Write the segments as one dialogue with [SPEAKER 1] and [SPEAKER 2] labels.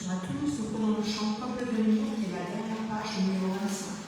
[SPEAKER 1] Bénédiction à tous. Nous prenons le chant Peuple de l'Union, qui est la dernière page numéro 25.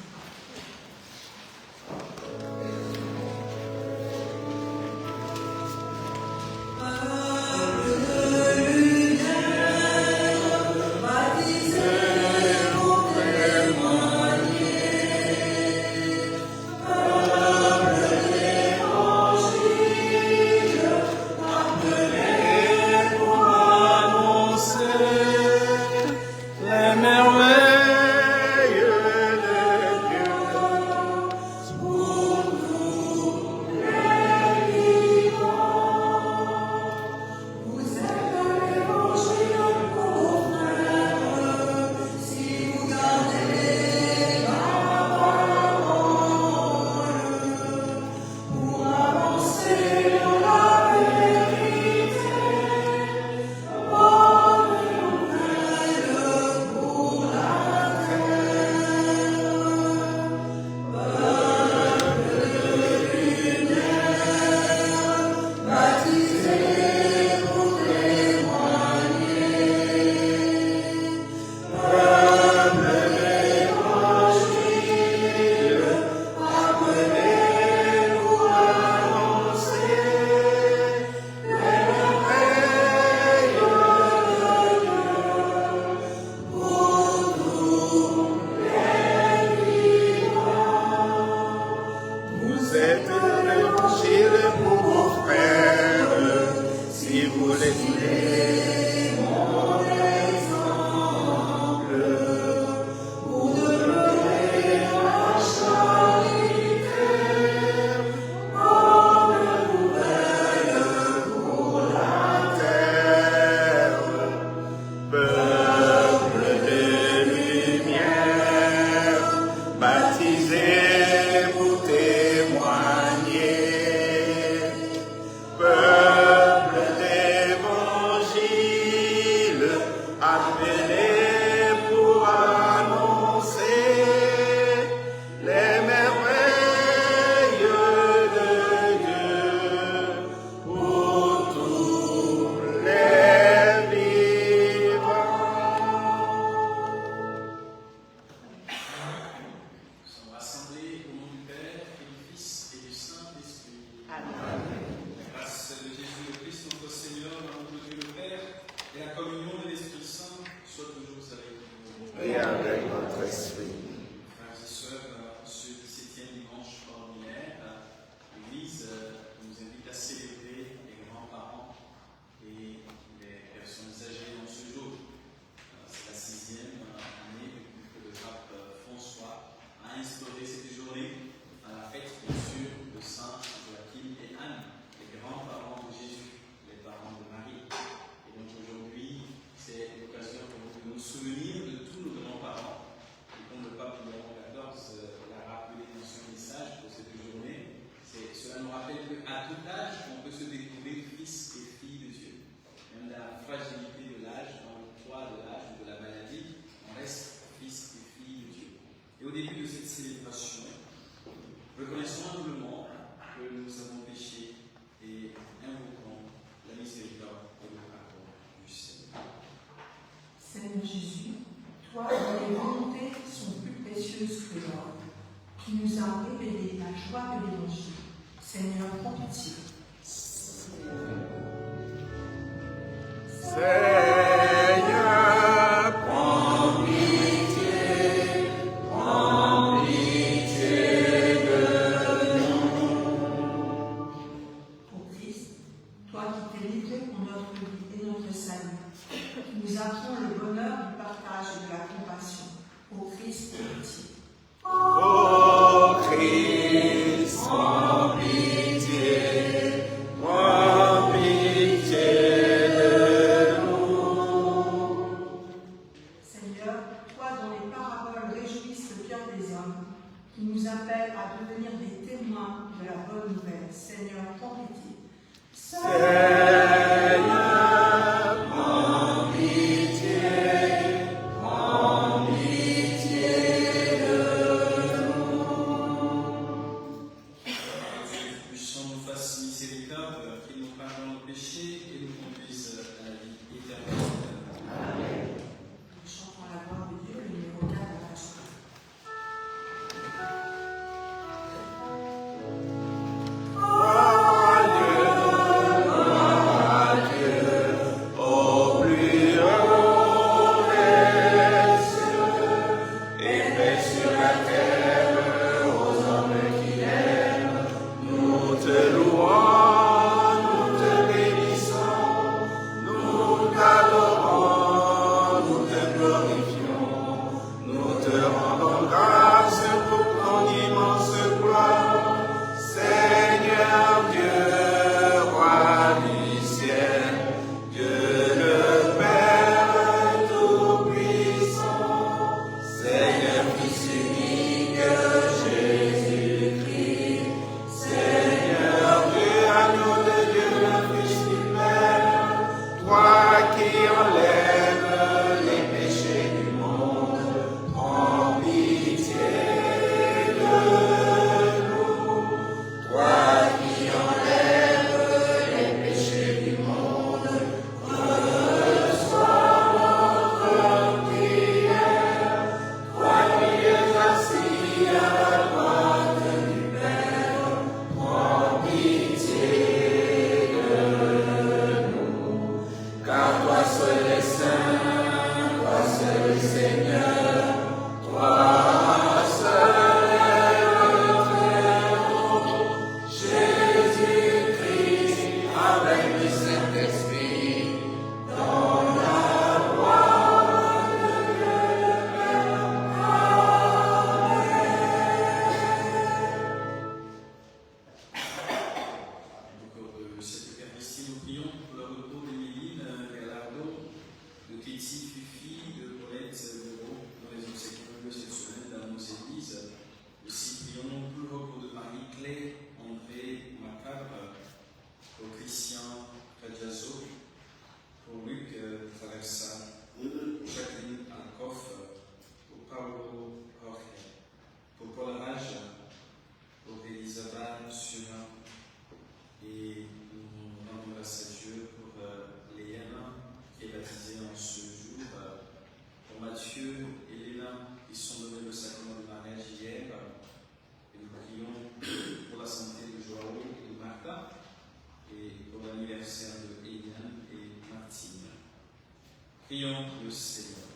[SPEAKER 2] Prions le Seigneur.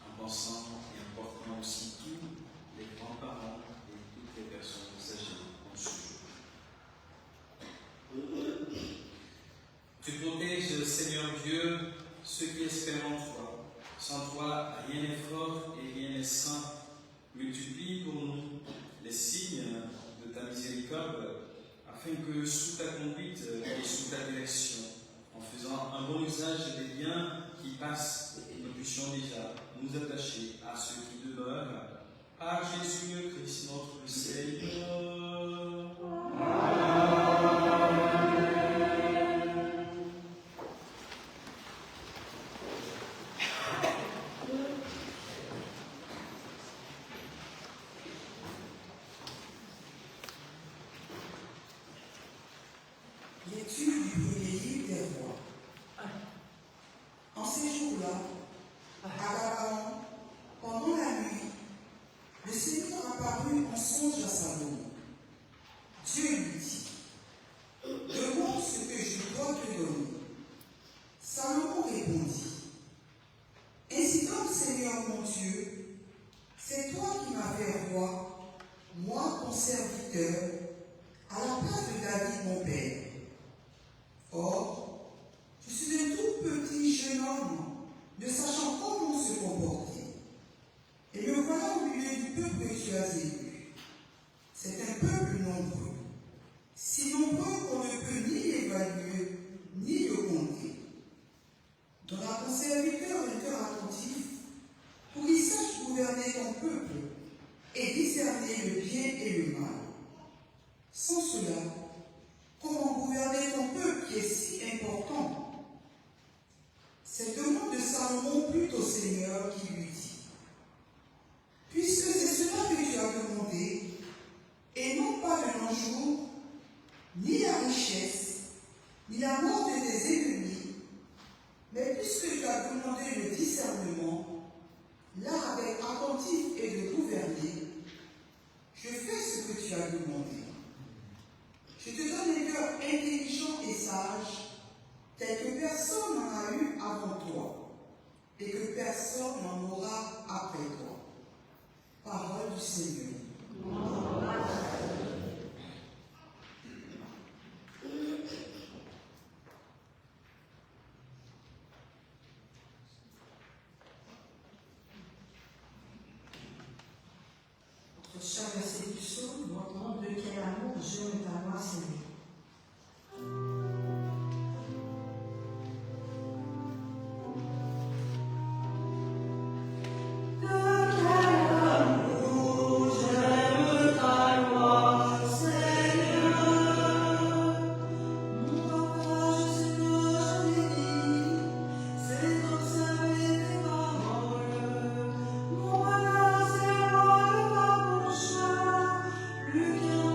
[SPEAKER 2] En pensant et en portant aussi tous les grands-parents et toutes les personnes âgées en ce jour. Tu protèges, Seigneur Dieu, ceux qui espèrent en toi. Sans toi, rien n'est fort et rien n'est saint. Multiplie pour nous les signes de ta miséricorde, afin que sous ta conduite et sous ta direction, en faisant un bon usage des biens qui passent, nous puissions déjà nous attacher à ceux qui demeurent. Par Jésus-Christ, notre Seigneur.
[SPEAKER 1] Lecture du premier livre des rois. En ces jours-là, à Gabaon, pendant la nuit, le Seigneur apparut en songe à Salomon. Dieu lui dit, demande ce que je dois te donner. Salomon répondit, ainsi donc, Seigneur mon Dieu, c'est toi qui m'as fait roi, moi ton serviteur, à la place de David mon père. Or, je suis un tout petit jeune homme, ne sachant comment se comporter. Et me voilà au milieu du peuple que tu as élu. C'est un peuple nombreux, si nombreux qu'on ne peut ni l'évaluer, ni le compter. Donne à ton serviteur un cœur attentif, pour qu'il sache gouverner ton peuple et discerner le bien et le mal. Sans cela, comment gouverner ton peuple qui est si important? Cette demande de Salomon plut au Seigneur qui lui dit, puisque c'est cela que tu as demandé, et non pas le long jour, ni la richesse, ni la mort de tes ennemis, mais puisque tu as demandé le discernement, l'art d'être attentif et de gouverner, je fais ce que tu as demandé. Je te donne un cœur intelligent et sage, tel que personne n'en a eu avant toi, et que personne n'en aura après toi. Parole du Seigneur. Notre cher verset du psaume, montrant de quel amour Dieu est à moi, Seigneur.
[SPEAKER 3] Lucas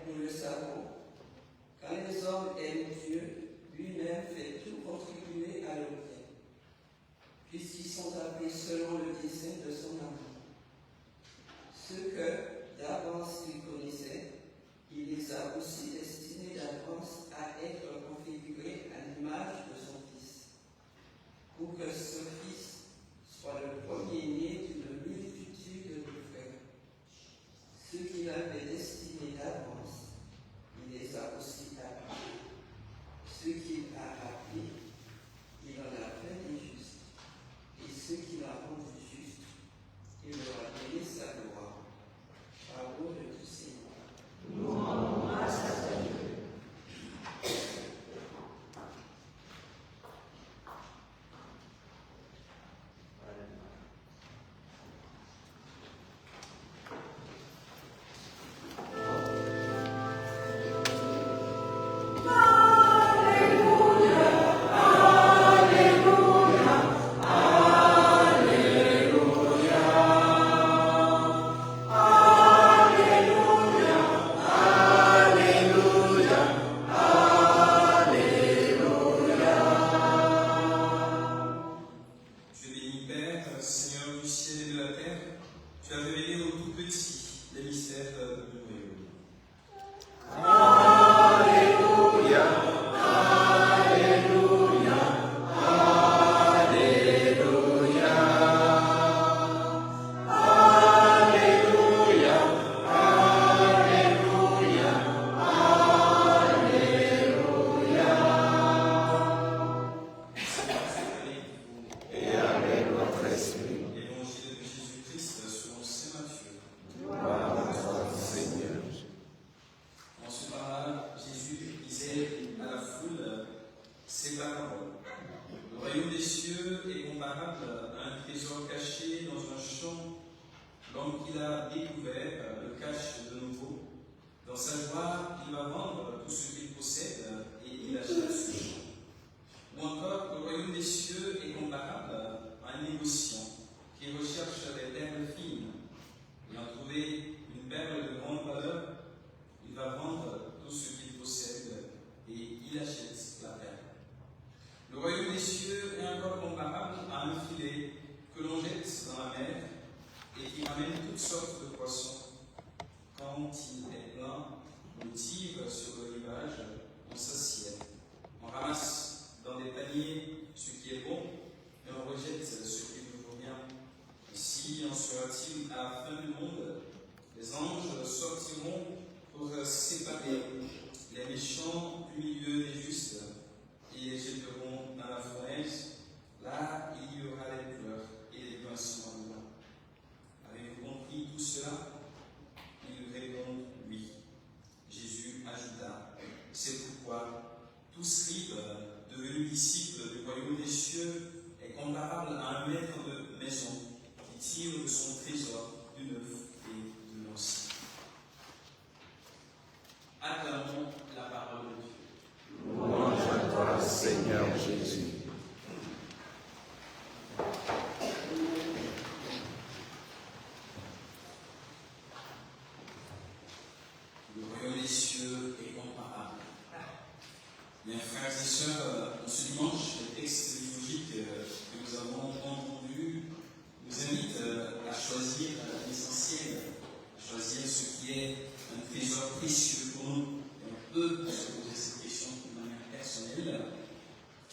[SPEAKER 3] nous le savons. Quand les hommes aiment Dieu, lui-même fait tout contribuer à leur bien, puisqu'ils sont appelés selon le dessein de son amour. Ceux que d'avance il connaissait, il les a aussi destinés d'avance à être configurés à l'image de son Fils, pour que ce Fils soit le premier-né d'une multitude de frères. Ceux qu'il avait destinés d'avance, il les a aussi appelés. Ceux qu'il a appelés, il en a fait des justes. Et ceux qu'il a rendus justes, il leur a donné sa gloire. Parole du Seigneur.
[SPEAKER 4] Louange à Dieu.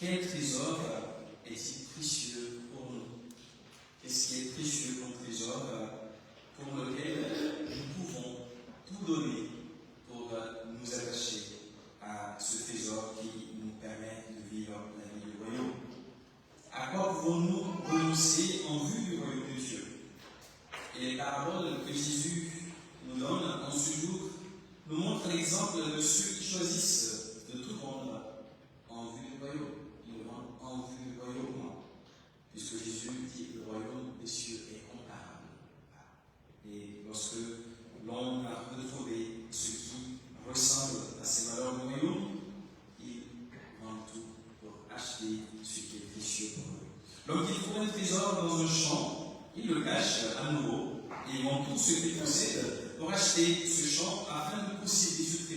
[SPEAKER 2] Quel trésor est-il précieux pour nous? Qu'est-ce qui est précieux comme trésor pour lequel nous pouvons tout donner pour nous attacher à ce trésor qui nous permet de vivre la vie du royaume? À quoi pouvons-nous renoncer en vue du royaume de Dieu? Et les paroles que Jésus nous donne en ce jour nous montrent l'exemple de ceux qui choisissent de tout rendre en vue du royaume. Ils rendent en vue du royaume, puisque Jésus dit que le royaume des cieux est comparable. Et lorsque l'on a retrouvé ce qui ressemble à ces valeurs du royaume, ils rendent tout pour acheter ce qui est précieux pour eux. Donc il trouve un trésor dans un champ, il le cache à nouveau, et ils vendent tout ce qu'ils possèdent pour acheter ce champ afin de posséder ce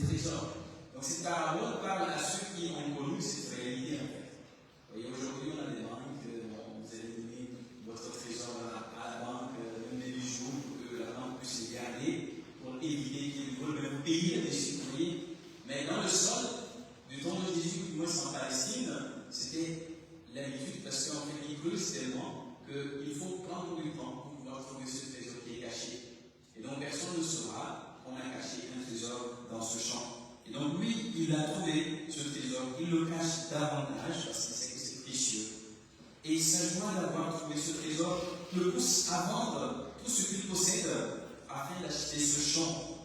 [SPEAKER 2] trésors. Donc cette parabole parle à ceux qui ont connu cette réalité en fait. Vous voyez, aujourd'hui on a des banques, vous allez donner votre trésor à la banque, même des bijoux, pour que la banque puisse les garder, pour éviter qu'ils volent, même payer des citoyens. Mais dans le sol, du temps de Jésus, qui moi en Palestine, c'était l'habitude, parce qu'en fait ils creusent tellement qu'il faut prendre du temps pour pouvoir trouver ce trésor qui est caché. Et donc personne ne saura qu'on a caché un trésor dans ce champ. Et donc lui, il a trouvé ce trésor, il le cache davantage parce qu'il sait que c'est précieux. Et sa joie d'avoir trouvé ce trésor le pousse à vendre tout ce qu'il possède afin d'acheter ce champ.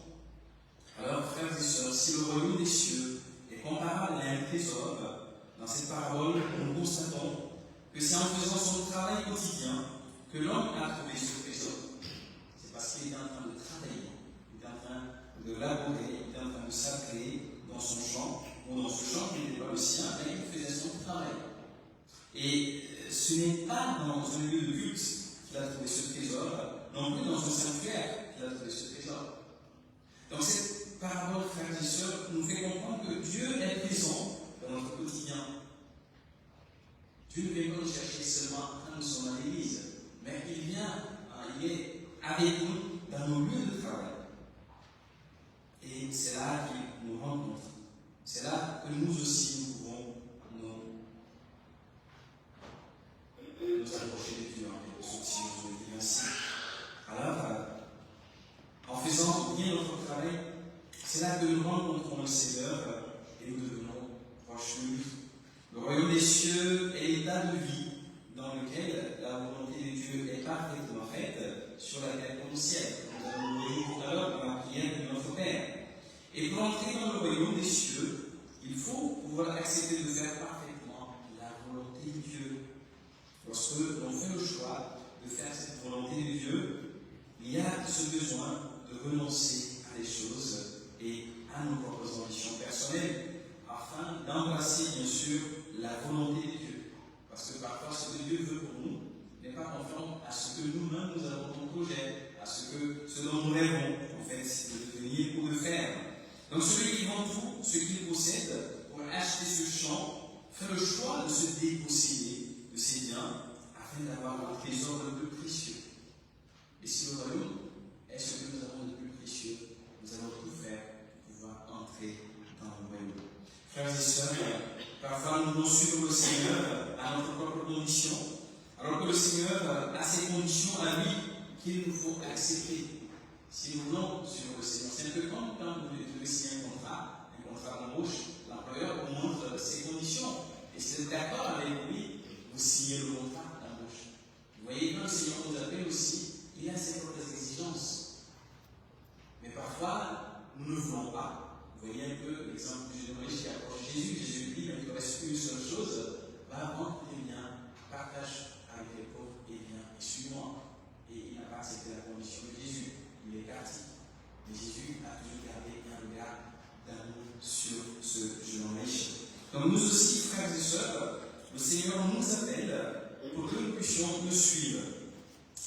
[SPEAKER 2] Alors, frères et sœurs, si le royaume des cieux est comparable à un trésor, dans cette parabole, nous constatons que c'est en faisant son travail quotidien que l'homme a trouvé ce trésor. C'est parce qu'il est en train de travailler, il est en train de labourer, il est en train de s'atteler dans son champ, ou dans ce champ qui n'était pas le sien, mais il faisait son travail. Et ce n'est pas dans un lieu de culte qu'il a trouvé ce trésor, non plus dans un sanctuaire qu'il a trouvé ce trésor. Donc cette parabole, frères et sœurs, nous fait comprendre que Dieu est présent dans notre quotidien. Dieu ne vient pas nous chercher seulement quand nous sommes à l'église, mais il vient, il est avec nous dans nos lieux de travail. Et c'est là qu'il nous rencontre. C'est là que nous aussi nous pouvons nous approcher de Dieu, si on veut dire ainsi. Alors, en faisant bien notre travail, c'est là que nous rencontrons le Seigneur et nous devenons proches de lui. Le royaume des cieux est l'état de vie dans lequel la volonté de Dieu est parfaitement faite sur la terre comme au ciel. Nous allons le lire tout à l'heure dans la prière de notre Père. Et pour entrer dans le royaume des cieux, il faut pouvoir accepter de faire parfaitement la volonté de Dieu. Lorsque l'on fait le choix de faire cette volonté de Dieu, il y a ce besoin de renoncer à des choses et à nos propres ambitions personnelles, afin d'embrasser bien sûr la volonté de Dieu. Parce que parfois ce que Dieu veut pour nous n'est pas conforme à ce que nous-mêmes nous avons comme projet, à ce dont nous rêvons en fait de devenir ou de faire. Donc celui qui vend tout ce qu'il possède pour acheter ce champ fait le choix de se déposséder de ses biens afin d'avoir le trésor le plus précieux. Et si le royaume est ce que nous avons de plus précieux, nous allons tout faire pour pouvoir entrer dans le royaume. Frères et sœurs, parfois nous voulons suivre le Seigneur à notre propre condition, alors que le Seigneur a ses conditions à lui qu'il nous faut accepter. Si nous voulons suivre le Seigneur, c'est un peu comme quand vous devez signer un contrat d'embauche, l'employeur vous montre ses conditions. Et si vous êtes d'accord avec lui, vous signez le contrat d'embauche. Vous voyez, quand le Seigneur nous appelle aussi, il a ses propres exigences. Mais parfois, nous ne voulons pas. Vous voyez un peu l'exemple du jeune riche qui approche Jésus. Jésus lui dit, il ne reste qu'une seule chose, va vendre tes biens, partage avec les pauvres et viens et suis-moi. Et il n'a pas accepté la condition de Jésus. Il est parti. Mais Jésus a toujours gardé un regard d'amour sur ce jeune riche. Donc nous aussi, frères et sœurs, le Seigneur nous appelle pour que nous puissions le suivre.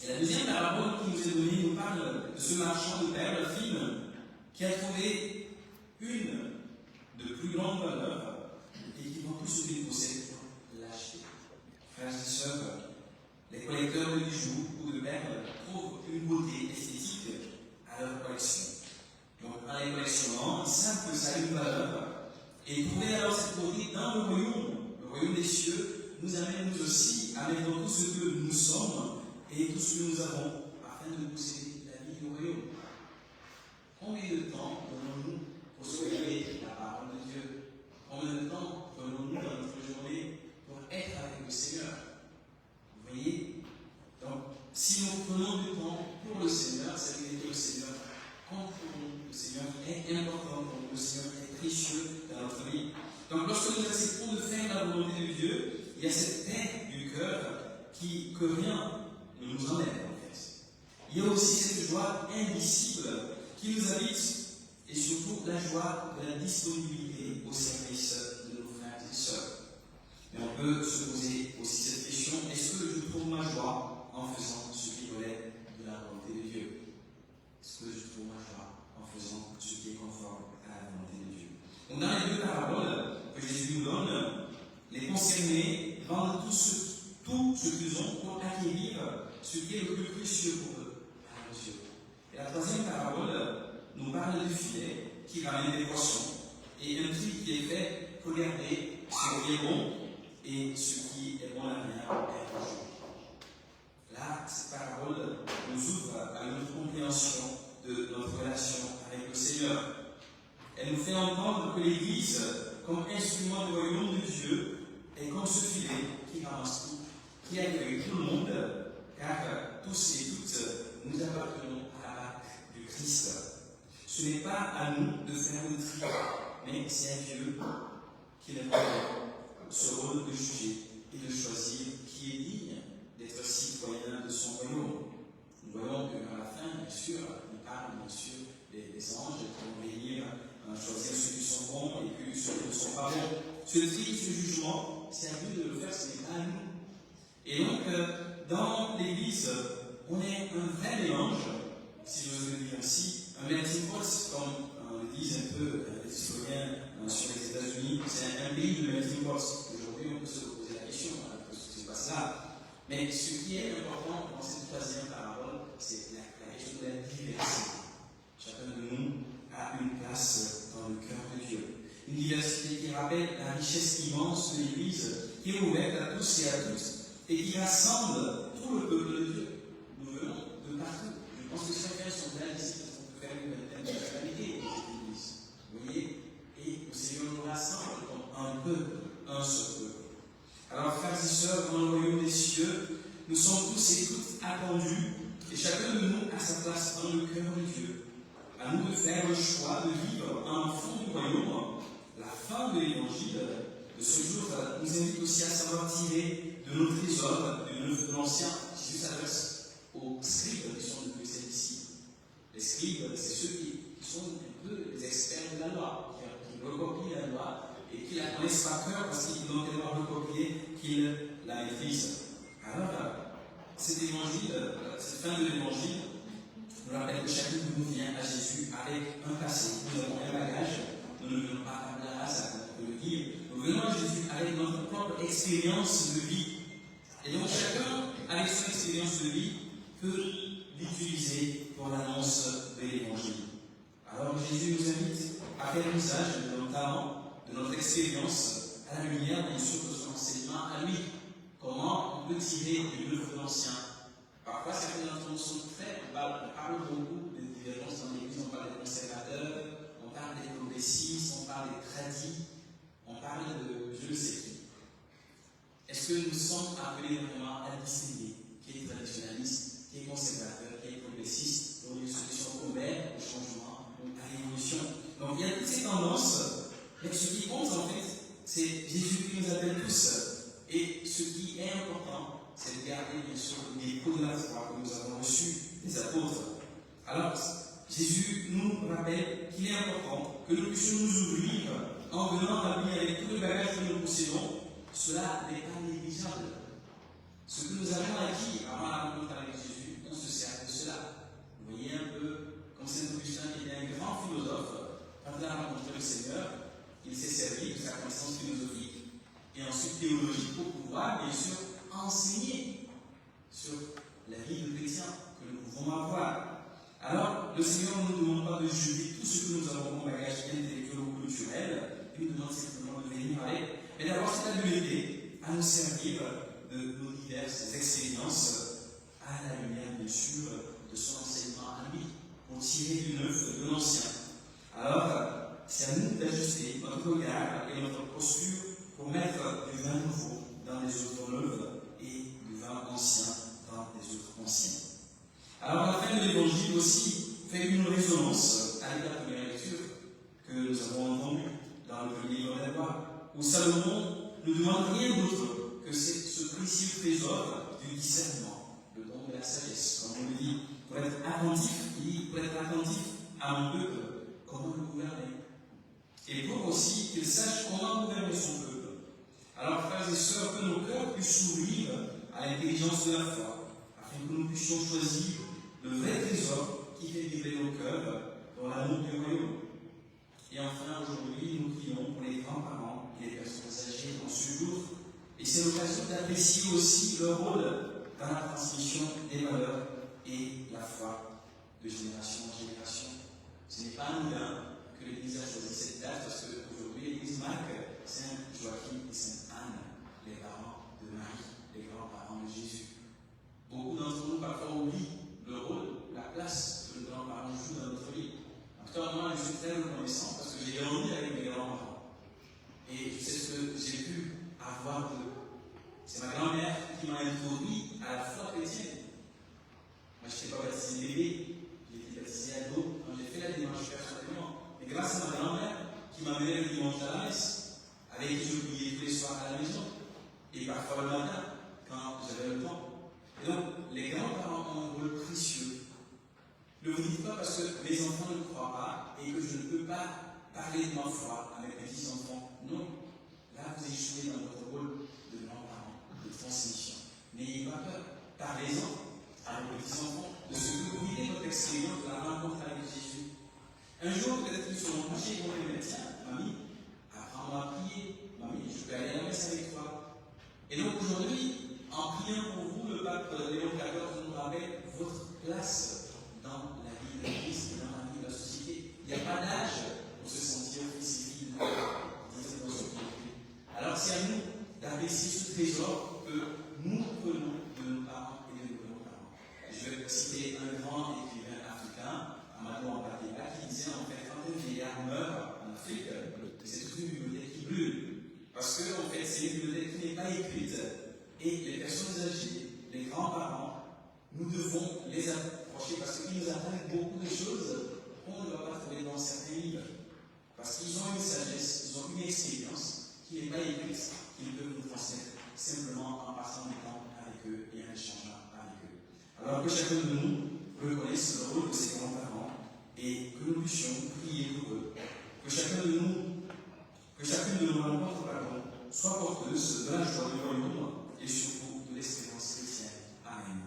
[SPEAKER 2] Et la deuxième parabole qui nous est donnée nous parle de ce marchand de perles fines qui a trouvé une de plus grande valeur et qui vend tout ce qu'il possède pour l'acheter. Frères et sœurs, les collecteurs de bijoux ou de perles trouvent une beauté esthétique à leur collection. Donc en les collectionnant, ils savent que ça a une valeur. Et trouver alors cette beauté dans le royaume des cieux, nous amène nous aussi à mettre tout ce que nous sommes et tout ce que nous avons, afin de posséder la vie du royaume. Combien de temps prenons-nous pour soigner la parole de Dieu? Combien de temps prenons-nous dans notre journée pour être avec le Seigneur? Vous voyez? Donc, si nous prenons du temps pour le Seigneur, ça veut dire que le Seigneur compte pour nous. Le Seigneur est important pour nous. Le Seigneur est précieux dans notre vie. Donc, lorsque nous acceptons de faire la volonté de Dieu, il y a cette paix du cœur que rien ne nous enlève en fait. Il y a aussi cette joie indicible qui nous habite et surtout la joie de la disponibilité au service de nos frères et sœurs. Mais on peut se poser aussi cette question, est-ce que je trouve ma joie en faisant ce qui relève de la volonté de Dieu? Est-ce que je trouve ma joie en faisant ce qui est conforme à la volonté de ce qui est le plus précieux pour eux à nos yeux. Et la troisième parabole nous parle du filet qui ramène des poissons et un tri qui est fait pour regarder ce qui est bon et ce qui est bon à rien et un jour. Là, cette parabole nous ouvre à une compréhension de notre relation avec le Seigneur. Elle nous fait entendre que l'Église, comme instrument du royaume de Dieu, est comme ce filet qui ramasse tout, qui accueille tout le monde, car tous et toutes nous appartenons à la marque du Christ. Ce n'est pas à nous de faire le tri, mais c'est à Dieu qui nous donne ce rôle de juger et de choisir qui est digne d'être citoyen de son royaume. Nous voyons qu'à la fin, bien sûr, il parle bien sûr des anges qui vont venir choisir ceux qui sont bons et puis ceux qui ne sont pas bons. Ce tri, ce jugement, c'est à Dieu de le faire, ce n'est pas à nous. Et donc, dans l'Église, on est un vrai mélange, si j'ose le dire ainsi, un melting pot, comme le disent un peu les historiens sur les États-Unis, c'est un pays de melting pot. Aujourd'hui, on peut se poser la question, que ce se passe là. Mais ce qui est important dans cette troisième parabole, c'est la question de la diversité. Chacun de nous a une place dans le cœur de Dieu. Une diversité qui rappelle la richesse immense de l'Église, qui est ouverte à tous et à toutes, et qui rassemble tout le peuple de Dieu. Nous venons de partout. Je pense que chacun sont là ici, parce qu'on peut faire une vingtaine de nationalités dans cette Église. Vous voyez? Et le Seigneur nous rassemble comme un peuple, un seul peuple. Alors, frères et sœurs, dans le royaume des cieux, nous sommes tous et toutes attendus, et chacun de nous a sa place dans le cœur de Dieu. À nous de faire le choix de vivre un enfant du royaume. La fin de l'évangile de ce jour nous invite aussi à savoir tirer de nos trésors, de l'œuvre de l'Ancien. Jésus s'adresse aux scribes qui sont de ses disciples. Les scribes, c'est ceux qui sont un peu les experts de la loi, qui recopient la loi et qui la connaissent par cœur parce qu'ils l'ont tellement recopiée qu'ils la maîtrisent. Alors, cet évangile, cette fin de l'évangile, nous rappelle que chacun de nous vient à Jésus avec un passé. Nous avons un bagage, nous ne venons pas à la race, on peut le dire. Nous venons à Jésus avec notre propre expérience de vie. Et donc chacun, avec son expérience de vie, peut l'utiliser pour l'annonce de l'évangile. Alors Jésus nous invite à faire usage de nos talents, de notre expérience, à la lumière, bien sûr, de son enseignement à lui. Comment on peut tirer de l'œuvre de l'Ancien. Parfois, certains d'entre nous sont très, on parle beaucoup de divergences dans l'Église, on parle des conservateurs, on parle des progressistes, on parle des tradis, on parle de je ne sais qui. Est-ce que nous sommes appelés vraiment à distinguer qui est traditionnaliste, qui est conservateur, qui est progressiste, pour une solution ouverte au changement ou à l'évolution? Donc il y a toutes ces tendances, mais ce qui compte en fait, c'est Jésus qui nous appelle tous. Et ce qui est important, c'est de garder bien sûr les pots de la foi que nous avons reçus des apôtres. Alors, Jésus nous rappelle qu'il est important que nous puissions nous ouvrir en venant à lui avec tout le bagage que nous possédons. Cela n'est pas négligeable. Ce que nous avons acquis avant la rencontre avec Jésus, on se sert de cela. Vous voyez un peu comme Saint Augustin qui était un grand philosophe, quand il a rencontré le Seigneur, il s'est servi de sa connaissance philosophique et ensuite théologique pour pouvoir, bien sûr, enseigner sur la vie de chrétien que nous pouvons avoir. Alors, le Seigneur ne nous demande pas de juger tout ce que nous avons comme bagage intellectuel ou culturel, il nous demande simplement de venir avec, mais d'avoir cette habileté à nous servir de nos diverses expériences à la lumière, bien sûr, de son enseignement à lui, pour tirer du neuf de l'ancien. Alors, c'est à nous d'ajuster notre regard et notre posture pour mettre du vin nouveau dans les eaux neuves et du vin ancien dans les eaux anciennes. Alors, la fin de l'évangile aussi fait une résonance avec la première lecture que nous avons entendue dans le livre des lois, où Salomon ne demande rien d'autre que ce précieux trésor du discernement, le don de la sagesse, comme on le dit, pour être attentif, il dit, pour être attentif à mon peuple, comment le gouverner, et pour aussi qu'il sache comment gouverner son peuple. Alors, frères et sœurs, que nos cœurs puissent s'ouvrir à l'intelligence de la foi, afin que nous puissions choisir le vrai trésor qui fait vibrer nos cœurs dans l'amour du royaume. Et enfin, aujourd'hui, nous prions pour les grands-parents et les personnes âgées dans ce jour. Et c'est l'occasion d'apprécier aussi leur rôle dans la transmission des valeurs et la foi de génération en génération. Ce n'est pas anodin que l'Église a choisi cette date parce qu'aujourd'hui l'Église marque Saint Joachim et Sainte Anne, les parents de Marie, les grands-parents de Jésus. Beaucoup d'entre nous parfois oublient le rôle, la place que les grands-parents jouent dans notre vie. En tout cas, moi je suis très reconnaissant parce que j'ai grandi avec mes grands-parents. Et je sais ce que j'ai pu avoir d'eux. C'est ma grand-mère qui m'a introduit à la foi chrétienne. Moi, je n'étais pas baptisé bébé, j'ai été baptisé ado quand j'ai fait la démarche personnellement. Mais grâce à ma grand-mère qui m'amenait le dimanche à la messe, avec qui je priais tous les soirs à la maison, et parfois le matin, quand j'avais le temps. Et donc, les grands-parents ont un rôle précieux. Ne vous dites pas parce que mes enfants ne croient pas et que je ne peux pas parler de ma foi avec mes petits-enfants. Non. Là, vous échouez dans votre rôle de grands-parents, de transmission. N'ayez pas peur. Parlez-en à vos petits-enfants de ce que vous vivez, votre expérience de la rencontre avec Jésus. Un jour, peut-être qu'ils seront couchés et vont me dire, tiens, mamie, apprends-moi à prier. Mamie, je peux aller à la messe avec toi. Et donc aujourd'hui, en priant pour vous, le pape Léon XIV nous rappelle votre place dans la vie de l'Église et dans la vie de la société. Il n'y a pas d'âge pour se sentir fils et fille. Alors c'est à nous d'apprécier ce trésor que nous prenons de nos parents et de nos grands-parents. Je vais citer un grand écrivain africain, Amadou Ampateba, qui disait en fait quand un vieillard meurt en Afrique, c'est toute une bibliothèque qui brûle. Parce que en fait c'est une bibliothèque qui n'est pas écrite. Et les personnes âgées, les grands-parents, nous devons les approcher parce qu'ils nous apprennent beaucoup de choses qu'on ne va pas trouver dans certains livres. Parce qu'ils ont une sagesse, ils ont une expérience qui n'est pas écrite, qu'ils peuvent nous transmettre simplement en passant du temps avec eux et en échangeant avec eux. Alors que chacun de nous reconnaisse le rôle de ses grands-parents et que nous puissions prier pour eux. Que chacune de nos rencontres, soit porteuse de la joie du royaume et surtout de l'espérance chrétienne. Amen.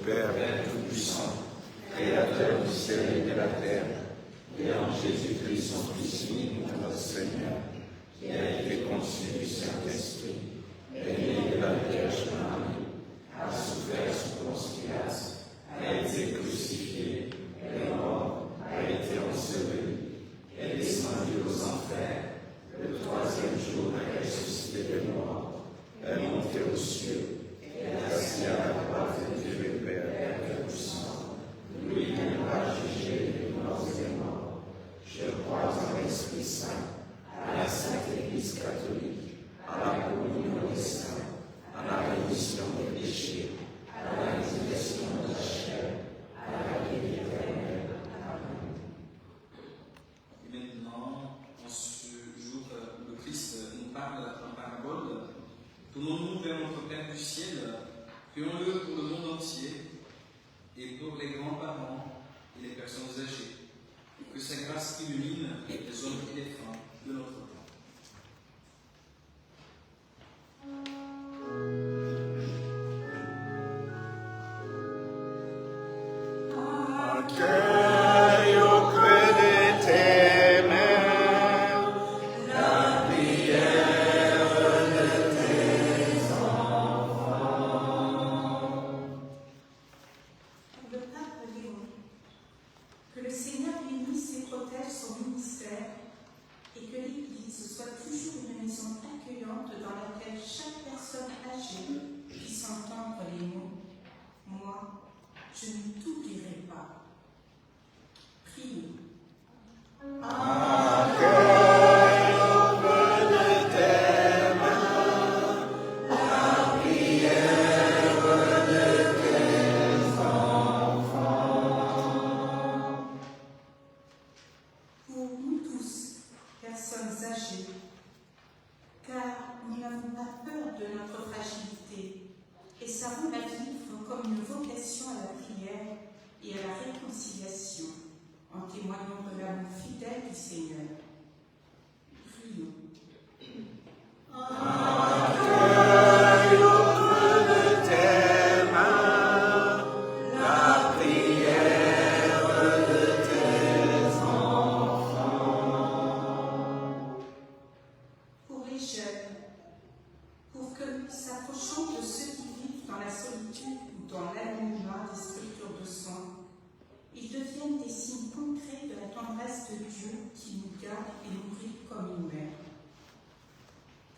[SPEAKER 5] Père Tout-Puissant, Créateur du ciel et de la terre, et en Jésus-Christ, son Fils unique, notre Seigneur, qui a été conçu du Saint-Esprit, est né de la Vierge Marie, a souffert sous Ponce Pilate, a été crucifié, est mort, a été enseveli, est descendu aux enfers, le troisième jour est ressuscité des morts, est monté aux cieux, est assis à la droite de Dieu le Père Tout-Puissant. Lui viendra juger les morts et les morts. Je crois en l'Esprit Saint, à la Sainte Église catholique, à la communion des saints, à la rémission des péchés, à la résurrection de la chair, à la vie éternelle. Amen.
[SPEAKER 2] Et maintenant, en ce jour où le Christ nous parle en parabole, tournons-nous vers notre Père du ciel, prions-le pour le monde entier et pour les grands-parents et les personnes âgées. Que sa grâce illumine les hommes et les femmes de notre temps.
[SPEAKER 5] Accueille auprès de tes mains la prière de tes enfants.
[SPEAKER 6] Le pape Léon, que le Seigneur bénisse et protège son ministère et que l'Église soit toujours une maison accueillante dans laquelle chaque personne âgée puisse entendre les mots « Moi, je ne t'oublierai pas ». Prions.
[SPEAKER 5] Accueille auprès de tes mains la prière
[SPEAKER 6] vocation à la prière et à la réconciliation, en témoignant de l'amour fidèle du Seigneur. Prions.
[SPEAKER 5] Accueille au creux de tes mains la prière de tes enfants.
[SPEAKER 6] Pour les jeunes, pour que, s'approchant de ceux qui vivent dans la solitude ou dans l'anonymat des structures de soins, ils deviennent des signes concrets de la tendresse de Dieu qui nous garde et nourrit comme une mère.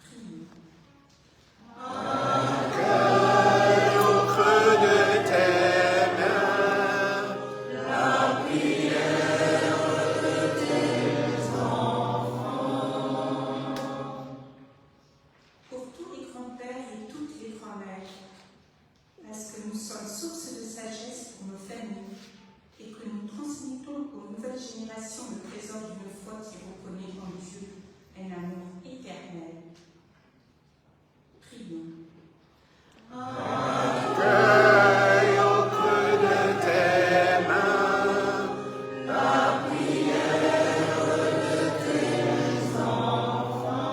[SPEAKER 6] Prions.
[SPEAKER 5] Accueille au creux de tes mains la prière de tes enfants.
[SPEAKER 6] Pour tous les grands-pères et toutes les grand-mères, parce que nous sommes source de sagesse pour nos familles et que nous transmettons aux nouvelles générations le trésor d'une foi qui reconnaît en Dieu un amour éternel. Prions.
[SPEAKER 5] Accueille au creux de tes mains la prière de tes enfants.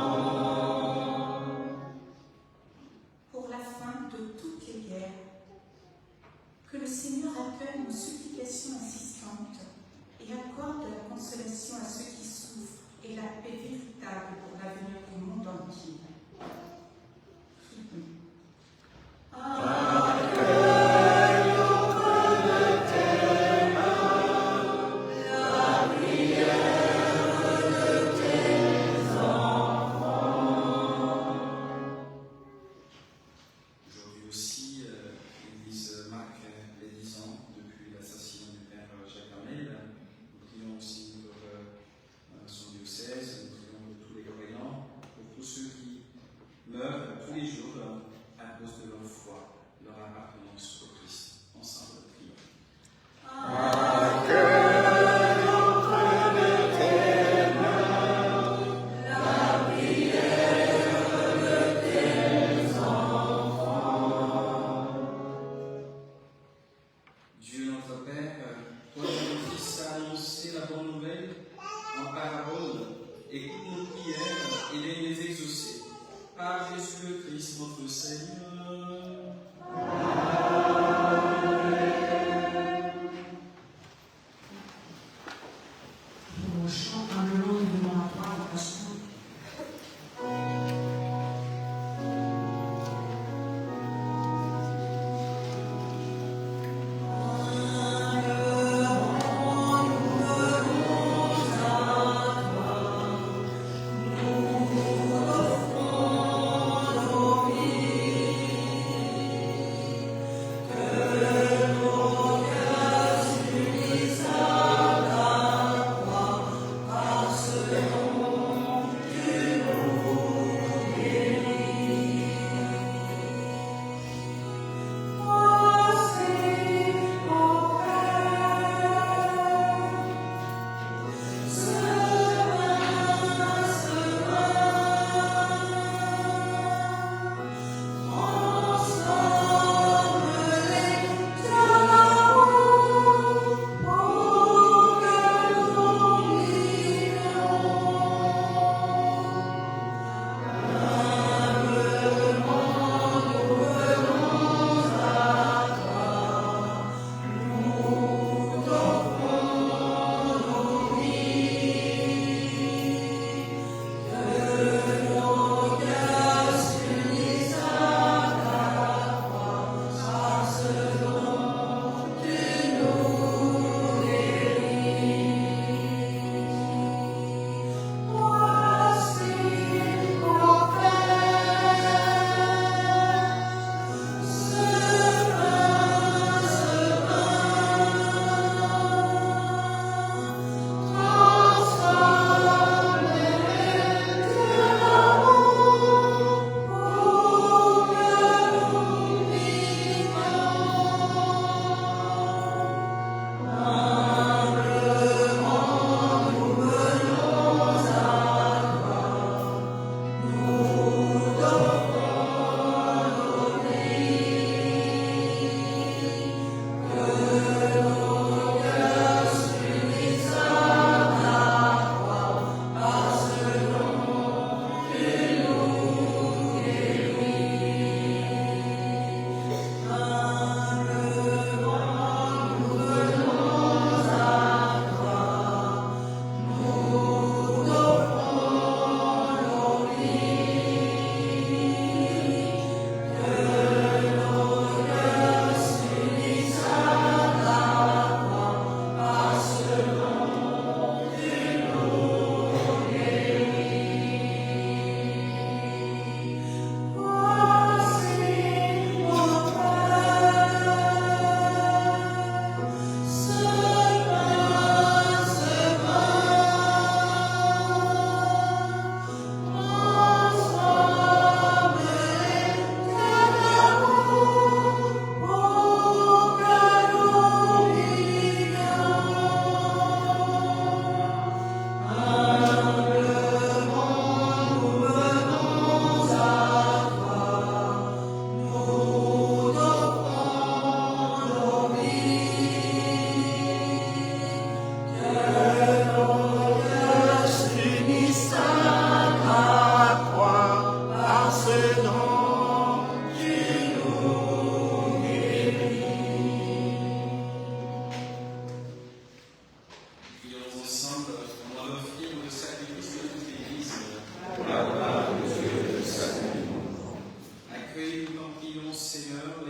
[SPEAKER 6] Pour la fin de toutes les guerres, que le Seigneur accueille nos supplications insistantes et accorde la consolation à ceux qui souffrent et la paix véritable pour l'avenir du monde entier. Prions.
[SPEAKER 5] Accueille au creux de tes mains la prière de tes enfants.
[SPEAKER 2] Aujourd'hui aussi, l'Église marque les 10 ans depuis l'assassinat du Père Jacques Hamel. Nous prions aussi pour son diocèse, nous prions pour tous les croyants, pour tous ceux qui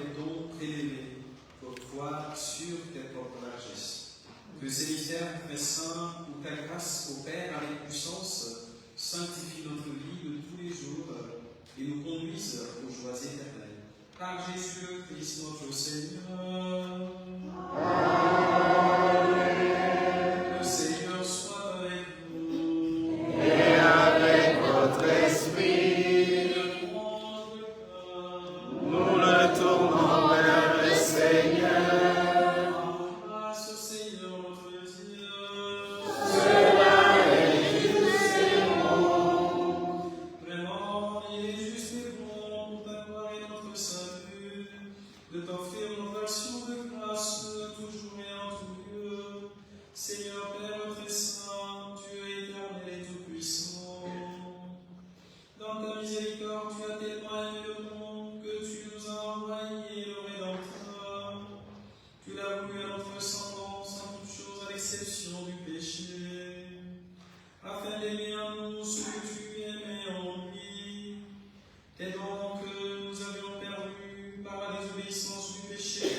[SPEAKER 2] des dons prélevés pour toi sur tes propres largesses. Que ces mystères très saints, où ta grâce opère avec puissance, sanctifie notre vie de tous les jours et nous conduise aux joies éternelles. Par Jésus le Christ notre Seigneur. Amen. Le Seigneur soit avec vous.
[SPEAKER 5] Et avec votre esprit, nous le tournons vers le Seigneur.
[SPEAKER 2] Grâce au Seigneur notre Dieu.
[SPEAKER 5] Cela est juste et bon.
[SPEAKER 2] Vraiment, il est juste et bon pour ta gloire et notre salut, de t'offrir notre action de grâce toujours et en tout lieu. Seigneur Père très saint, Dieu éternel et tout-puissant, dans ta miséricorde, tu as tellement aimé le monde que tu nous as envoyé le Rédempteur. Tu l'as voulu à notre ressemblance en toutes choses à l'exception du péché, afin d'aimer en nous ce que tu aimais en lui. Et donc que nous avions perdu par la désobéissance du péché,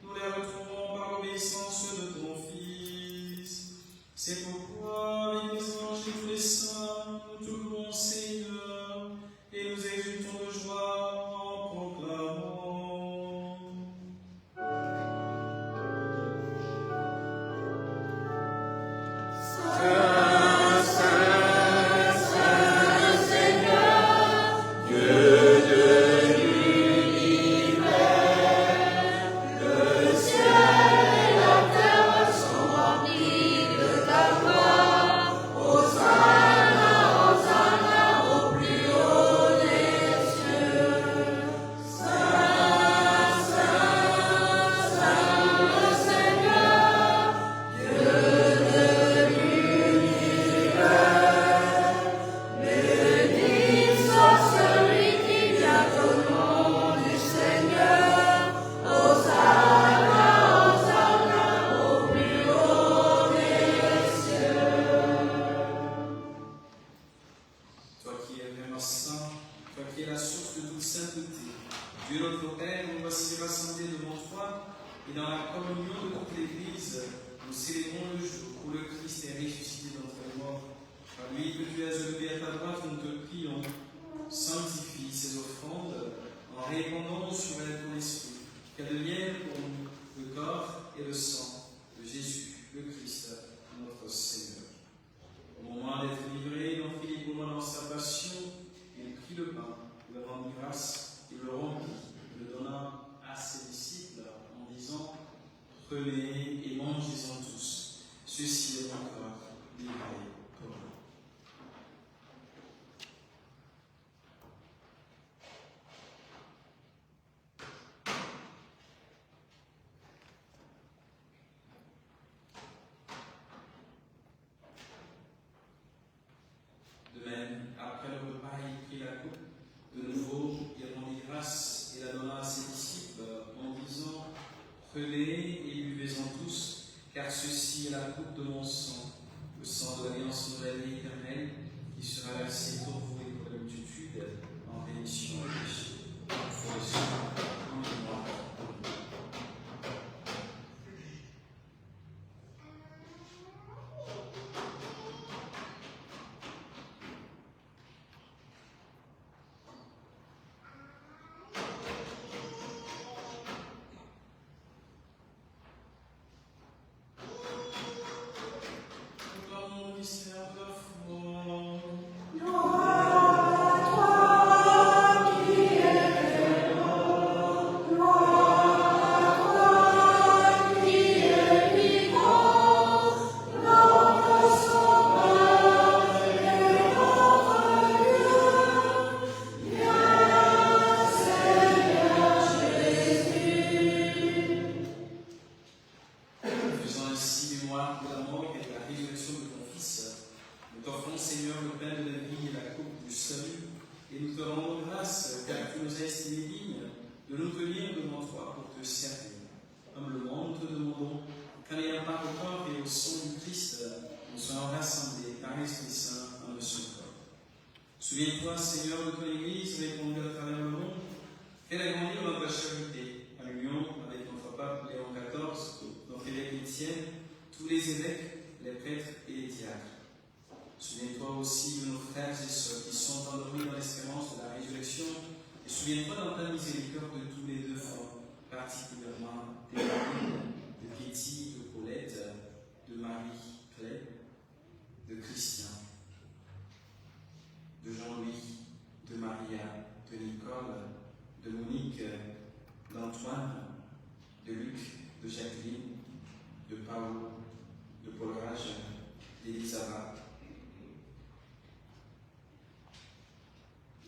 [SPEAKER 2] nous les retrouvons par l'obéissance de ton Fils. C'est pourquoi, avec les anges et tous les saints, nous te louons, Seigneur, et nous exultons de joie en proclamant.
[SPEAKER 5] Saint, Saint, Saint Seigneur, Dieu de l'univers, le ciel et la terre sont remplis de ta gloire. Hosanna, Hosanna au plus haut des cieux. Saint, Saint, Saint Seigneur, Dieu de l'univers, béni soit celui qui vient au nom du Seigneur. Hosanna, Hosanna au plus haut des cieux.
[SPEAKER 2] Toi qui es vraiment saint, toi qui es la source de toute sainteté, Dieu notre Père, nous voici rassemblés devant toi, et dans la communion de toute l'Église, nous célébrons le jour où le Christ est ressuscité d'entre les morts. Par lui que tu as élevé à ta droite, nous te prions, sanctifie ces offrandes en répandant sur elles ton esprit, qu'elles deviennent pour nous le corps et le sang de Jésus, le Christ, notre Seigneur. Au moment d'être livré dans Philippe au moment dans sa passion, il prit le pain, le rendit grâce, il le rompit, le donna à ses disciples en disant : prenez et mangez-en tous, ceci est mon corps livré pour vous. De même, après le repas, il prit la coupe. De nouveau, il rendit grâce et la donna à ses disciples en disant : prenez et buvez-en tous, car ceci est la coupe de mon sang, le sang de l'alliance nouvelle et éternelle, qui sera versé pour vous et pour la multitude en rémission du péché. Faites en mémoire de moi. Proclamons le mystère de la foi. Faisant ainsi mémoire de la mort et de la résurrection de ton Fils, nous t'offrons, Seigneur, le pain de la vie et la coupe du salut, et nous te rendons grâce, car tu nous as estimés dignes de nous tenir devant toi pour te servir. Humblement, nous te demandons qu'en ayant part au corps et au sang du Christ, nous soyons rassemblés par l'Esprit Saint en un seul corps. Souviens-toi, Seigneur, de ton Église répandue à travers le monde, Fais agrandir notre charité, à l'union avec notre pape Léon XIV, notre évêque Étienne, tous les évêques, les prêtres et les diacres. Souviens-toi aussi de nos frères et sœurs qui sont endormis dans l'espérance de la résurrection, et souviens-toi dans ta miséricorde de tous les défunts, particulièrement des familles de Kitty, de Paulette, de Marie-Claire, de Christian, de Jean-Louis, de Maria, de Nicole, de Monique, d'Antoine, de Luc, de Jacqueline, de Paolo, de Paul Rage, d'Elisabeth,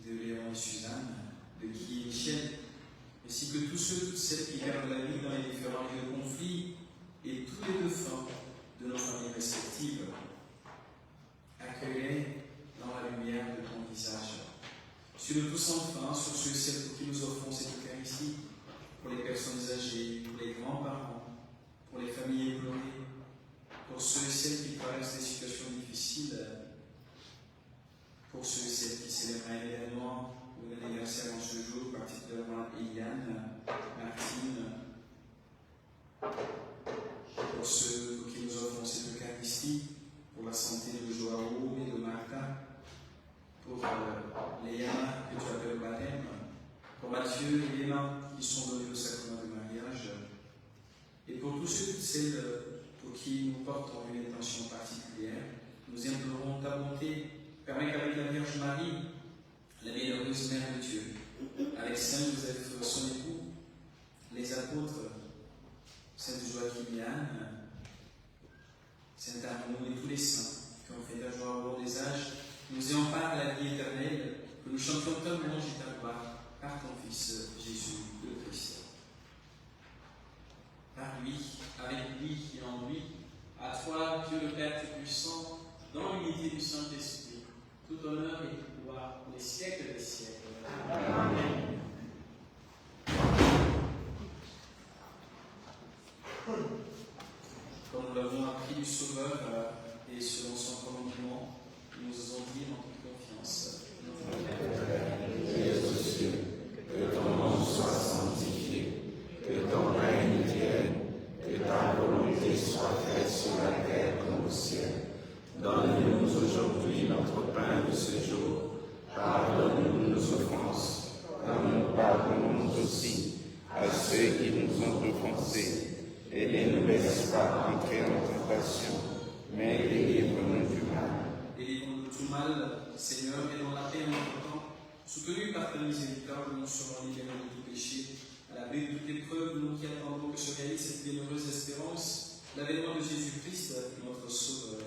[SPEAKER 2] de Léon et Suzanne, de Guy et Michel, ainsi que tous ceux, toutes celles qui perdent la vie dans les différents lieux de conflit, et tous les défunts de nos familles respectives. Accueille-les dans la lumière de ton visage. Sur le tous enfin, sur ceux et celles pour qui nous offrons cette Eucharistie, pour les personnes âgées, pour les grands-parents, pour les familles éplorées, pour ceux et celles qui traversent des situations difficiles, pour ceux et celles qui célèbrent un événement ou un anniversaire en ce jour, particulièrement Eliane, Martine, pour ceux pour qui nous offrons cette Eucharistie, pour la santé de Joao et de Martha, pour Léa que tu appelles au baptême, pour Mathieu et Léna qui sont venus au sacrement du mariage, et pour tous ceux et toutes celles pour qui nous portons une intention particulière, nous implorons ta bonté. Permets qu'avec la Vierge Marie, la bienheureuse Mère de Dieu, avec Saint Joseph, son époux, les apôtres, Sainte Joachimiane, Saint Arnaud et tous les saints qui ont fait ta joie au long des âges, nous ayons part à la vie éternelle, que nous chantions ta louange et ta gloire par ton Fils Jésus le Christ. Par lui, avec lui et en lui, à toi, Dieu le Père Tout-Puissant, dans l'unité du Saint-Esprit, tout honneur et toute gloire pour les siècles des siècles. Amen. Comme nous l'avons appris du Sauveur et selon son commandement, nous osons dire en toute confiance.
[SPEAKER 5] Qui es aux cieux, que ton nom soit sanctifié, que ton règne vienne, que ta volonté soit faite sur la terre comme au ciel. Donne-nous aujourd'hui notre pain de ce jour. Pardonne-nous nos offenses, comme nous pardonnons aussi à ceux qui nous ont offensés. Et ne nous laisse pas entrer en tentation, mais délivre-nous du mal.
[SPEAKER 2] Délivre-nous de tout mal, Seigneur, et dans la paix en notre temps, soutenus par ta miséricorde, nous serons libérés de tout péché. À l'abri de toute épreuve, nous qui attendons que se réalise cette bienheureuse espérance, l'avènement de Jésus-Christ, notre Sauveur.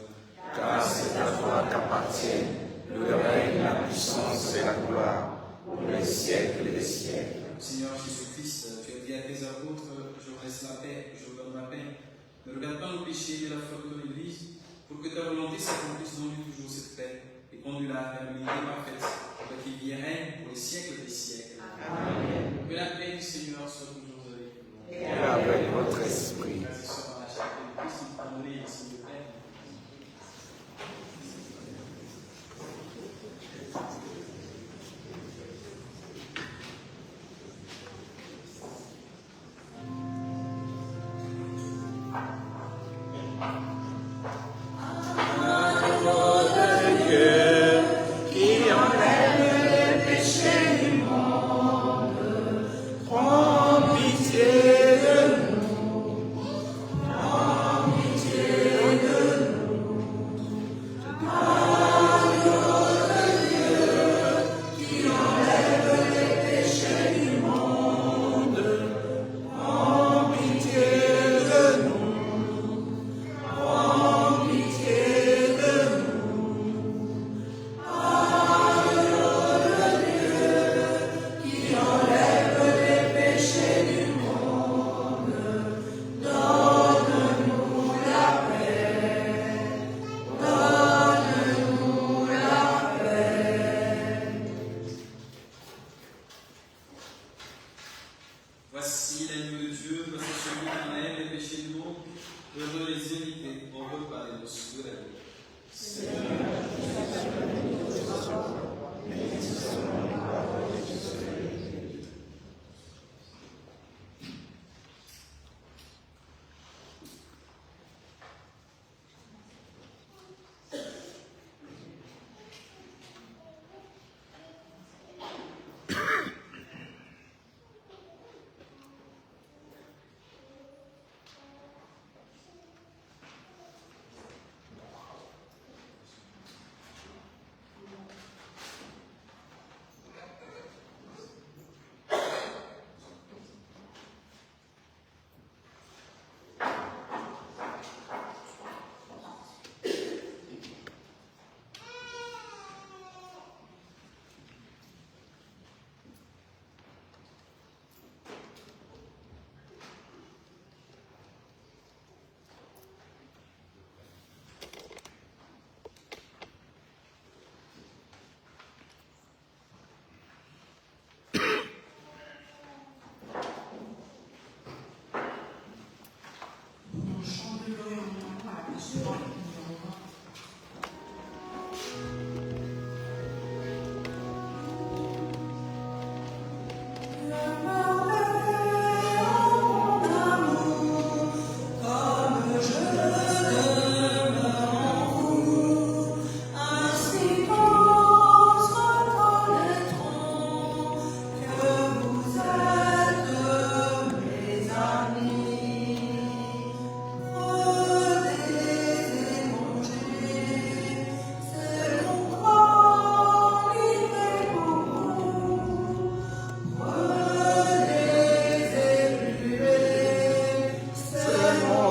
[SPEAKER 5] Car c'est à toi qu'appartiennent le règne, la puissance et la gloire, pour les siècles des siècles.
[SPEAKER 2] Seigneur Jésus-Christ, tu as dit à tes apôtres, je vous laisse la paix, je vous donne la paix. Ne regarde pas nos péchés et la faute de l'Église, pour que ta volonté s'accomplisse dans nous toujours cette paix, et conduis-la à la l'unité parfaite, pour qu'il y règne pour les siècles des siècles. Amen. Que la paix du Seigneur soit toujours avec vous.
[SPEAKER 5] Et avec votre esprit.
[SPEAKER 2] Frères et sœurs, dans la charité de Christ, nous pouvons donner ainsi de paix. Voici l'agneau de Dieu, voici celui qui enlève les péchés du monde. Heureux les invités au repas des noces de la vie. Seigneur,
[SPEAKER 5] mais dis seulement les paroles et je serai guéri.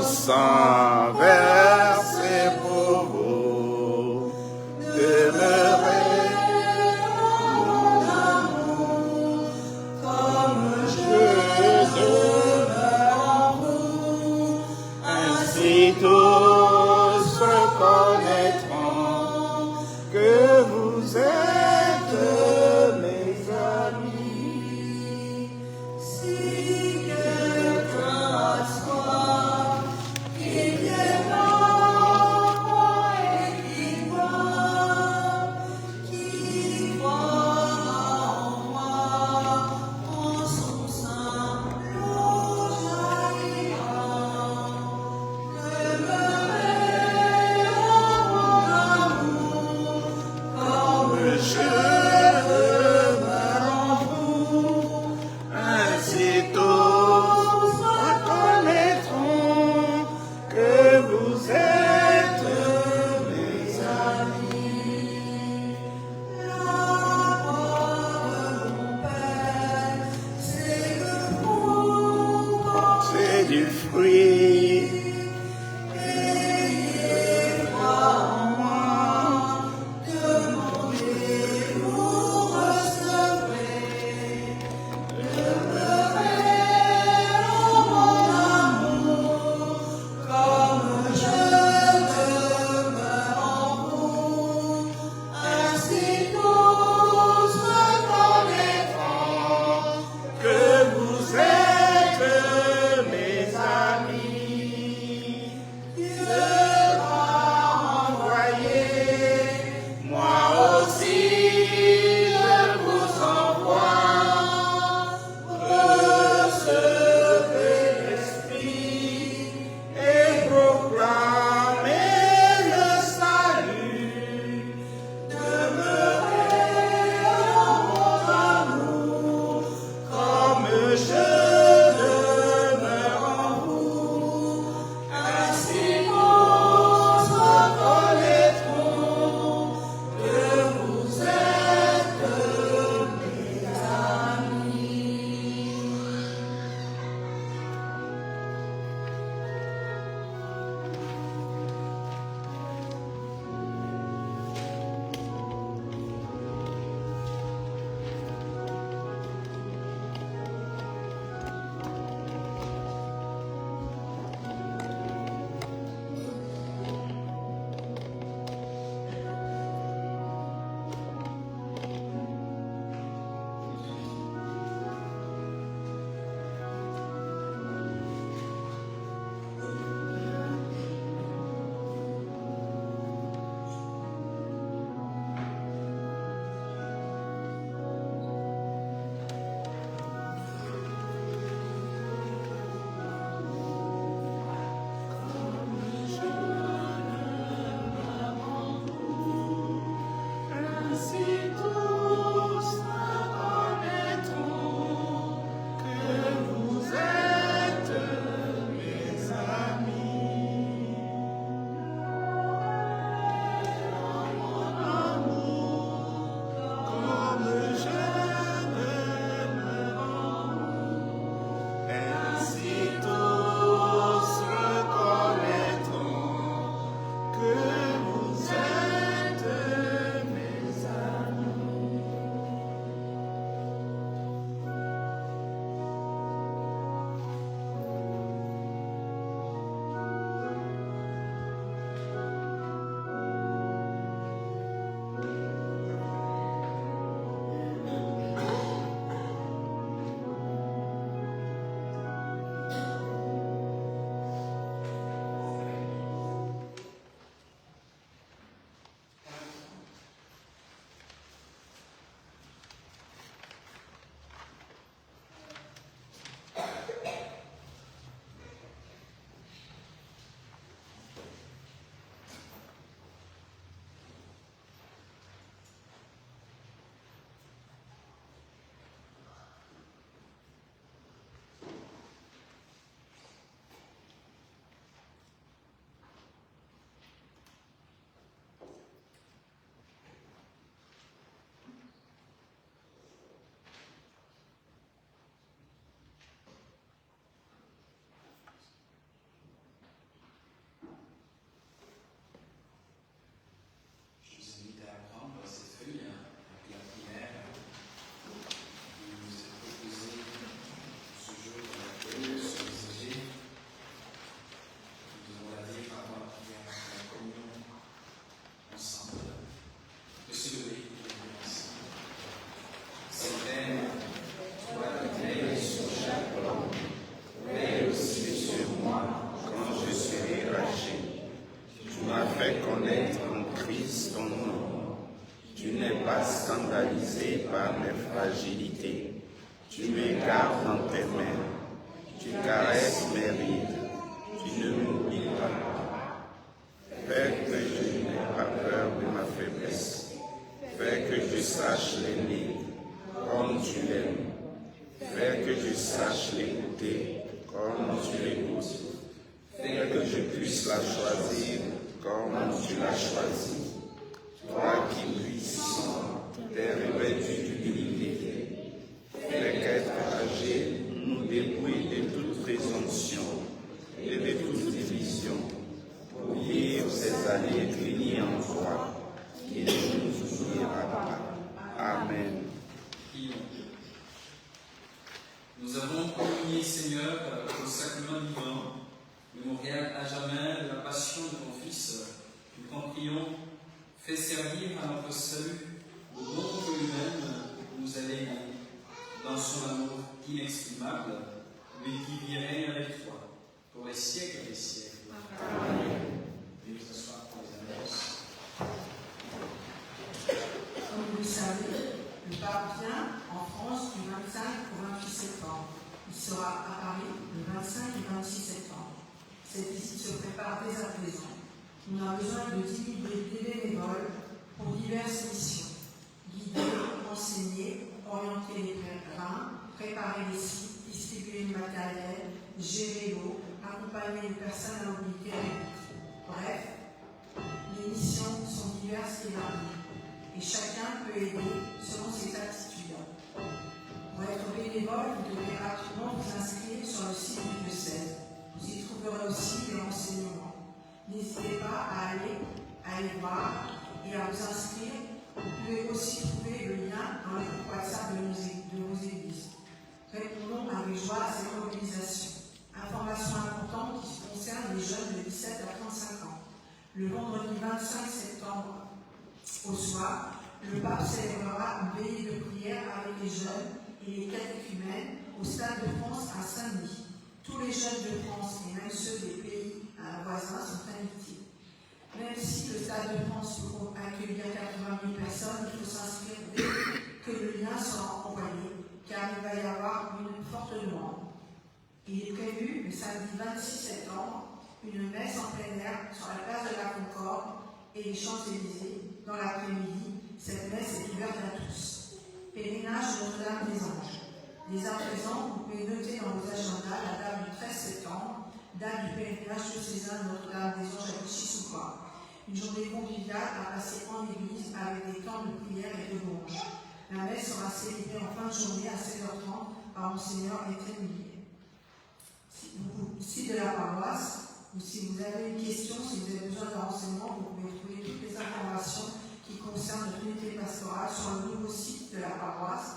[SPEAKER 5] Sang versé pour vous, demeurez mon amour, comme je demeure en vous, ainsi tous reconnaîtront que vous êtes mes amis. Si quelqu'un soit qu'il vienne à moi et qui croit en moi, en son sein l'eau jaillira. Demeurez en mon amour, comme je demeure en vous, ainsi tous reconnaîtront que vous êtes mes amis. La voix de mon Père, c'est que vous portez du fruit. Ayez foi en moi, demandez, vous recevrez. Demeurez en mon amour, comme je demeure en vous, ainsi tous reconnaîtront que vous êtes mes amis. par mes fragilités. Tu me gardes dans tes mains. Tu caresses mes rides. Tu ne m'oublies pas. Fais que je n'ai pas peur de ma faiblesse. Fais que je sache l'aimer comme tu l'aimes. Fais que je sache l'écouter comme tu l'écoutes. Fais que je puisse la choisir comme tu l'as choisie. Toi qui puissant, t'es revêtu d'humilité. Fais qu'être âgé nous dépouille de toute présomption et de toute division, pour vivre ces années bénies en toi, qui ne nous oubliera pas. Amen.
[SPEAKER 2] Nous avons communié, Seigneur, au sacrement divin, mémorial à jamais de la passion de ton Fils. Nous t'en prions, fais servir à notre salut le don que lui-même nous a légué dans son amour inexprimable, lui qui vit règne avec toi pour les siècles des siècles. Amen. Veuillez vous asseoir pour les annonces.
[SPEAKER 7] Comme vous le savez, le pape vient en France du 25 au 28 septembre. Il sera à Paris le 25 et 26 septembre. Cette visite se prépare dès à présent. On a besoin de 10 000 bénévoles pour diverses missions. Guider, enseigner, orienter les pèlerins, préparer les sites, distribuer le matériel, gérer l'eau, accompagner les personnes à mobilité réduite. Bref, les missions sont diverses et variées. Et chacun peut aider selon ses aptitudes. Pour être bénévole, vous devez rapidement vous inscrire sur le site du diocèse. Vous y trouverez aussi des renseignements. N'hésitez pas à aller voir et à vous inscrire. Vous pouvez aussi trouver le lien dans le groupe WhatsApp de vos églises. Répondons avec joie à cette mobilisation. Information importante qui concerne les jeunes de 17 à 35 ans. Le vendredi 25 septembre, au soir, le pape célébrera une veillée de prière avec les jeunes et les catéchumènes au Stade de France à Saint-Denis. Tous les jeunes de France et même ceux des pays voisins sont invités. Même si le Stade de France peut accueillir 80 000 personnes, il faut s'inscrire dès que le lien sera envoyé, car il va y avoir une forte demande. Il est prévu le samedi 26 septembre une messe en plein air sur la place de la Concorde et les Champs-Élysées dans l'après-midi. Cette messe est ouverte à tous. Pèlerinage de Notre-Dame des Anges. Dès à présent, vous pouvez noter dans vos agendas la date du 13 septembre, date du pèlerinage diocésain de Notre-Dame des Anges à Vichy-sous-Bois. Une journée conviviale à passer en église avec des temps de prière et de louange. La messe sera célébrée en fin de journée à 16h30 par Monseigneur Étienne Millet. Si de la paroisse, ou si vous avez une question, si vous avez besoin de renseignements, vous pouvez trouver toutes les informations qui concernent notre unité pastorale sur le nouveau site de la paroisse.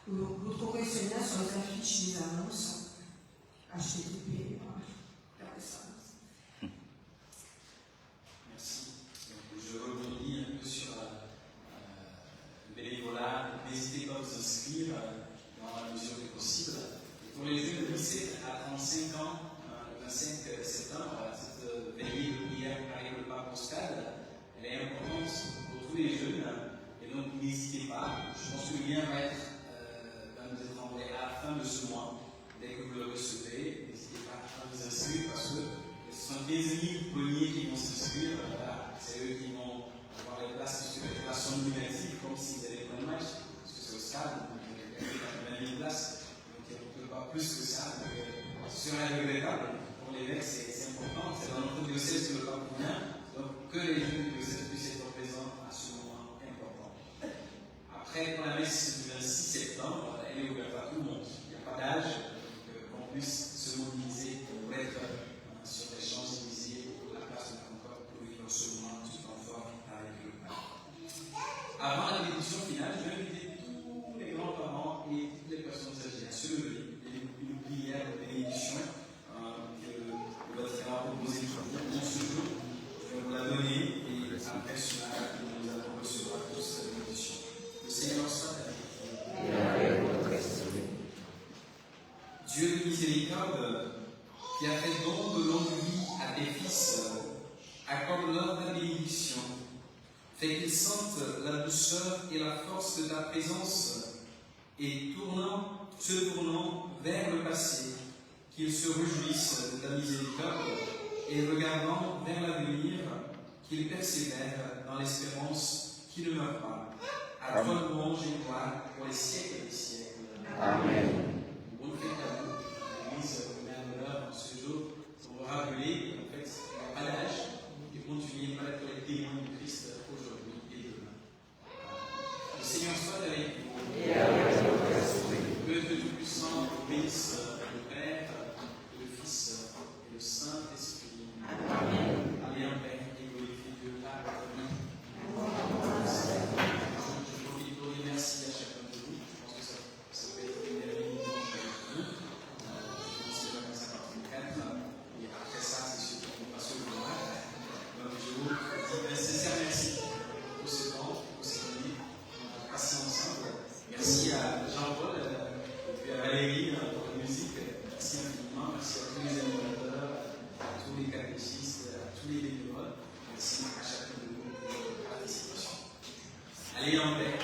[SPEAKER 7] Vous trouverez ce lien sur les affiches des annonces. HTTP, regardez ça.
[SPEAKER 2] Merci. Donc, je rebondis un peu sur le bénévolat. N'hésitez pas à vous inscrire dans la mesure du possible. Et pour les jeunes de 17 à 35 ans, le 25 septembre, cette veillée de prière Marie le Pape au Stade, elle est importante pour tous les jeunes. Et donc, n'hésitez pas. Je pense que le lien va nous être envoyé à la fin de ce mois. Dès que vous le recevez, n'hésitez pas à vous inscrire parce que ce sont 15 000 premiers qui vont s'inscrire. Voilà. C'est eux qui vont avoir les places, puisque les places sont numériques, comme s'ils avaient plein de matchs, parce que c'est au stade, donc il y a 80 000 places. Donc il n'y a peut-être pas plus que ça. Donc, ce serait regrettable. Pour l'évêque, c'est important. C'est dans notre diocèse que le pape vient. Donc que les jeunes du diocèse puissent être présents à ce moment important. Après, pour la messe du 26 septembre, elle est ouverte à tout le monde. Il n'y a pas d'âge, qu'on puisse se mobiliser pour être sur les Champs-Élysées ou la place de la Concorde pour vivre ce moment du confort avec le pape. Avant la bénédiction finale, je vais inviter tous les grands-parents et toutes les personnes âgées à se lever. Il y a une prière de bénédiction que le Vatican a proposée pour ce jour. Je vais vous la donner et après cela, nous allons recevoir tous cette bénédiction. Le Seigneur soit avec vous. Dieu de miséricorde, qui a fait don de longue vie à tes fils, accorde-leur ta bénédiction. Fais qu'ils sentent la douceur et la force de ta présence et se tournant vers le passé, qu'ils se réjouissent de ta miséricorde, et regardant vers l'avenir, qu'ils persévèrent dans l'espérance qui ne meurt pas. À toi louange et gloire pour les siècles des siècles.
[SPEAKER 5] Amen.
[SPEAKER 2] Bonne fête à vous. L'Église vous met en honneur en ce jour pour vous rappeler en fait, il n'y a pas d'âge et continuer à être les témoins de Christ aujourd'hui et demain. Le Seigneur soit avec vous.
[SPEAKER 5] Et avec votre esprit.
[SPEAKER 2] Que Dieu Tout-Puissant bénisse le Père, le Fils et le Saint-Esprit.
[SPEAKER 4] Amen.
[SPEAKER 2] Allez en paix et glorifiez Dieu par votre vie. Je profite pour dire merci à chacun de vous. Je pense que ça peut être une merveille pour nous. Je pense que comme ça, 54. Et après ça, c'est sûr qu'on va se voir. Donc, je vous dis un sincère merci pour ce temps, pour ces minutes. On a passé ensemble. Merci à Jean-Paul et puis à Valérie pour la musique. Merci infiniment. Merci à tous les animateurs, à tous les catéchistes, à tous les bénévoles. Merci à chacun de vous pour votre participation. Allez en paix.